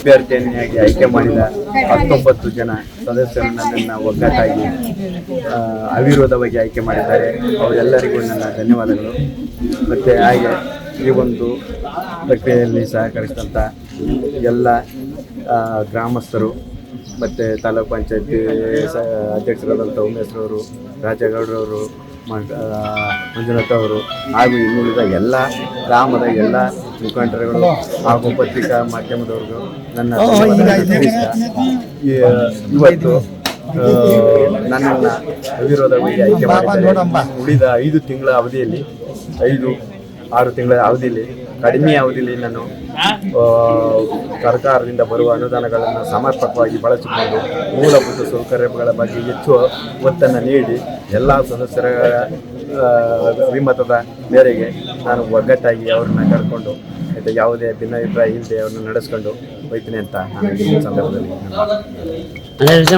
ಅಭ್ಯರ್ಥಿಯನ್ನಾಗಿ ಆಯ್ಕೆ ಮಾಡಿದ 19 ಜನ ಸದಸ್ಯರು ನನ್ನನ್ನು ಒಗ್ಗಟ್ಟಾಗಿ ಅವಿರೋಧವಾಗಿ ಆಯ್ಕೆ ಮಾಡಿದ್ದಾರೆ. ಅವರೆಲ್ಲರಿಗೂ ನನ್ನ ಧನ್ಯವಾದಗಳು. ಮತ್ತು ಹಾಗೆ ಈ ಒಂದು ಪ್ರಕ್ರಿಯೆಯಲ್ಲಿ ಸಹಕರಿಸಿದಂಥ ಎಲ್ಲ ಗ್ರಾಮಸ್ಥರು ಮತ್ತು ತಾಲೂಕು ಪಂಚಾಯತಿ ಅಧ್ಯಕ್ಷರಾದಂಥ ಉಮೇಶ್ರವರು, ರಾಜೇಗೌಡರವರು, ಮಂಜುನಾಥ್ ಅವರು ಹಾಗೂ ಇನ್ನುಳಿದ ಎಲ್ಲ ಗ್ರಾಮದ ಎಲ್ಲ ಮುಖಂಡರುಗಳು ಹಾಗೂ ಪತ್ರಿಕಾ ಮಾಧ್ಯಮದವ್ರಿಗೂ ನನ್ನ ಇವತ್ತು ನನ್ನನ್ನು ಅವಿರೋಧವಾಗಿ ಆಯ್ಕೆ ಮಾಡಿದ್ದಾರೆ. ಉಳಿದ 5 ತಿಂಗಳ ಅವಧಿಯಲ್ಲಿ 5-6 ತಿಂಗಳ ಅವಧಿಯಲ್ಲಿ ಕಡಿಮೆ ಅವಧಿಯಲ್ಲಿ ನಾನು ಸರ್ಕಾರದಿಂದ ಬರುವ ಅನುದಾನಗಳನ್ನು ಸಮರ್ಪಕವಾಗಿ ಬಳಸಿಕೊಂಡು ಮೂಲಭೂತ ಸೌಕರ್ಯಗಳ ಬಗ್ಗೆ ಹೆಚ್ಚು ಒತ್ತನ್ನು ನೀಡಿ ಎಲ್ಲ ಸದಸ್ಯರ ಅಭಿಮತದ ಮೇರೆಗೆ ನಾನು ಒಗ್ಗಟ್ಟಾಗಿ ಅವ್ರನ್ನ ಕರ್ಕೊಂಡು ಮತ್ತು ಯಾವುದೇ ಭಿನ್ನಾಭಿಪ್ರಾಯ ಇಲ್ಲದೆ ಅವ್ರನ್ನ ನಡೆಸ್ಕೊಂಡು ಹೋಗ್ತೀನಿ ಅಂತ ನಾನು ಈ ಸಂದರ್ಭದಲ್ಲಿ